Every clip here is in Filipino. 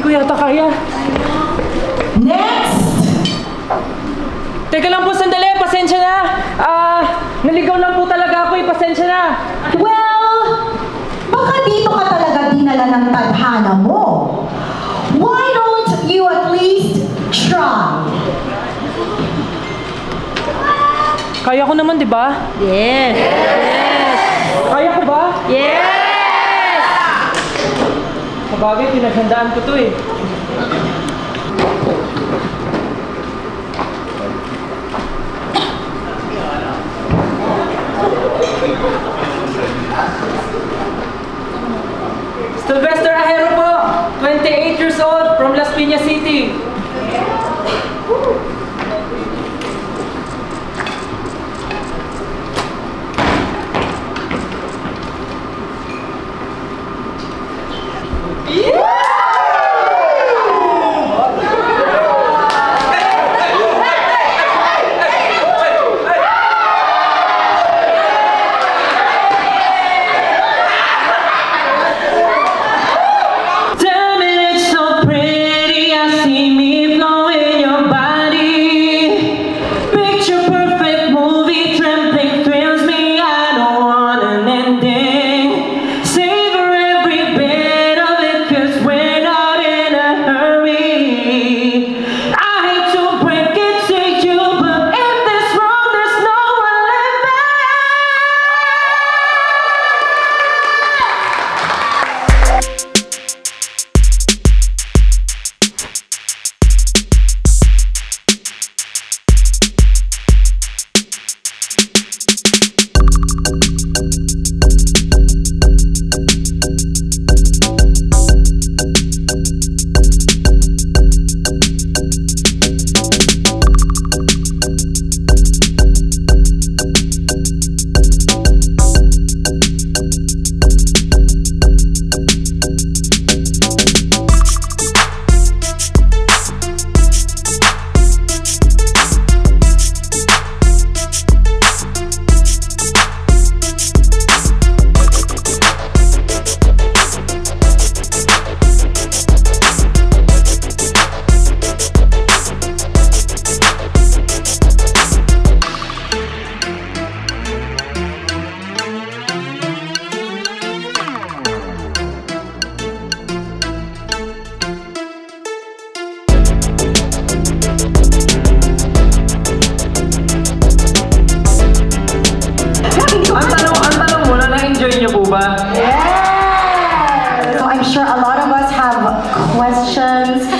ko yata kaya. Next! Teka lang po, sandali. Pasensya na. Naligaw lang po talaga ako eh. Pasensya na. Well, baka dito ka talaga dinala ng tadhana mo. Why don't you at least try? Kaya ko naman, di ba? Yes! Kaya ko ba? Yes! Sabagay, pinaghandaan ko to eh. Sylvester Ahero po, 28 years old, from Las Piñas City.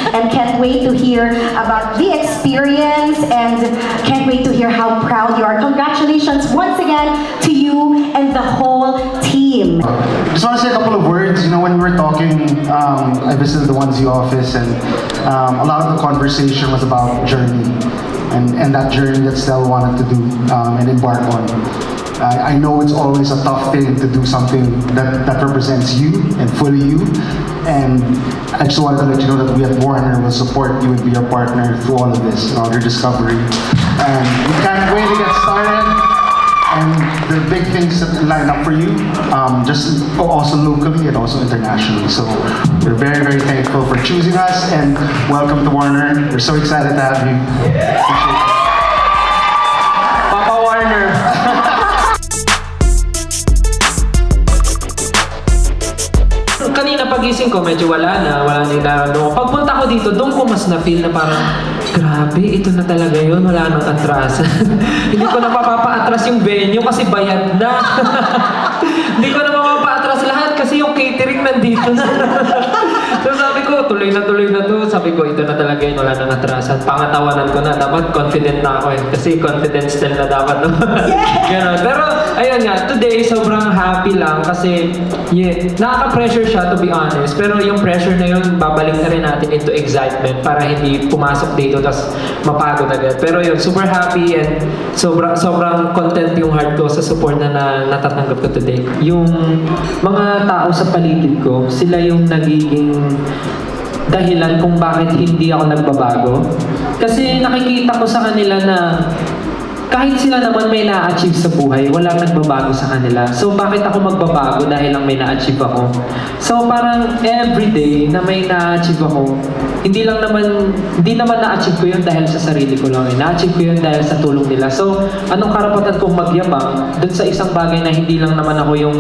And can't wait to hear about the experience and can't wait to hear how proud you are. Congratulations once again to you and the whole team. Just want to say a couple of words. You know, when we were talking, I visited the 1Z office and a lot of the conversation was about journey and that journey that Stell wanted to do and embark on. I know it's always a tough thing to do something that represents you and fully you. And I just wanted to let you know that we at Warner will support you and be your partner through all of this, all your discovery. And we can't wait to get started. And there are big things that line up for you, just also locally and also internationally. So we're very, very thankful for choosing us and welcome to Warner. We're so excited to have you. Appreciate it. Papa Warner. Kanina pagising ko, medyo wala na yung nararamdaman. Pagpunta ko dito, doon ko mas na-feel na parang, grabe, ito na talaga yun, wala nang atrasan. Hindi ko na mapapa-atras yung venue kasi bayad na. Hindi ko na mapapa-atras lahat kasi yung catering nandito na. So sabi ko, tuloy na to. Sabi ko, ito na talaga yun, wala nang atrasan. Pangatawanan ko na, dapat confident na ako eh. Kasi confidence still na dapat. Ganun. Pero, ayun nga, today, sobrang happy lang kasi, nakaka-pressure siya to be honest. Pero yung pressure na yun, babalik na rin natin into excitement para hindi pumasok dito tapos mapagod agad. Pero yun, super happy and sobrang content yung heart ko sa support na natatanggap ko today. Yung mga tao sa paligid ko, sila yung nagiging dahilan kung bakit hindi ako nagbabago. Kasi nakikita ko sa kanila na kahit sila naman may na-achieve sa buhay, walang nagbabago sa kanila. So, bakit ako magbabago dahil lang may na-achieve ako? So, parang everyday na may na-achieve ako, hindi naman na-achieve ko yun dahil sa sarili ko lang. Na-achieve ko yun dahil sa tulong nila. So, anong karapatan kong magyabang dun sa isang bagay na hindi lang naman ako yung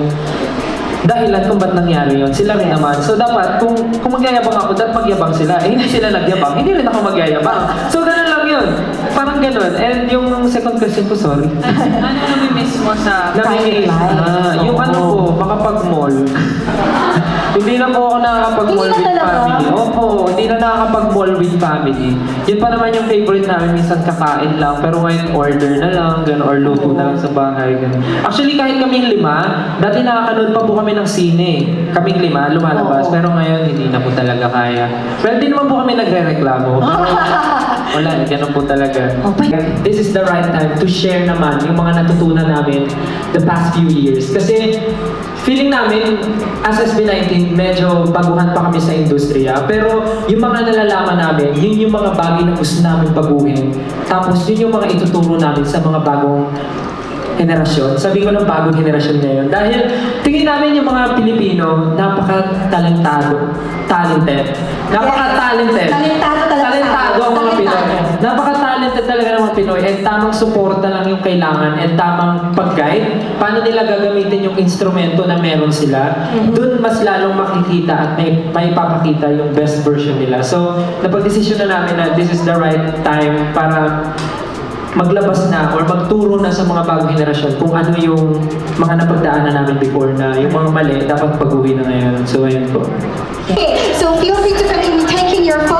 dahilan kung ba't nangyari yun. Sila rin naman. So, dapat, kung magyayabang ako, dapat magyabang sila. Eh, hindi sila nagyabang, hindi rin ako magyayabang. So, ganun lang yun. Parang ganun. And yung second question ko, sorry. Ano nami-miss mo sa Private life. Yung ano po, makapag-mall. Hindi na po ako nakakapag-mall Hindi na with talaga? family. Opo, hindi na nakakapag-mall with family. Yun pa naman yung favorite namin, minsan kakain lang. Pero ngayon, order na lang, gano'n, or luto na lang sa bahay, gano'n. Actually, kahit kaming 5, dati nakakanood pa po kami ng sine. Kaming 5, lumalabas. Oo. Pero ngayon, hindi na po talaga kaya. Pero hindi naman po kami nagre-reklamo. Wala, ganun po talaga. Okay. This is the right time to share naman yung mga natutunan namin the past few years. Kasi feeling namin, as SB19, medyo baguhan pa kami sa industriya. Pero yung mga nalalaman namin, yun yung mga bagay na gusto namin baguhin. Tapos yun yung mga ituturo namin sa mga bagong henerasyon. Sabi ko ng bagong henerasyon ngayon. Dahil tingin namin yung mga Pilipino, napaka-talented. Napaka-talented. Talentado ang mga Pinoy. Napaka-talented talaga ng mga Pinoy. And tamang suporta lang yung kailangan. And tamang pag-guide. Paano nila gagamitin yung instrumento na meron sila. Doon mas lalong makikita at may papakita yung best version nila. So, napag-desisyon na namin na this is the right time para maglabas na or magturo na sa mga bagong henerasyon kung ano yung mga napagdaanan namin before na yung mga mali dapat baguhin na ngayon. So, ayun po. Okay, so feel free to continue taking your photos.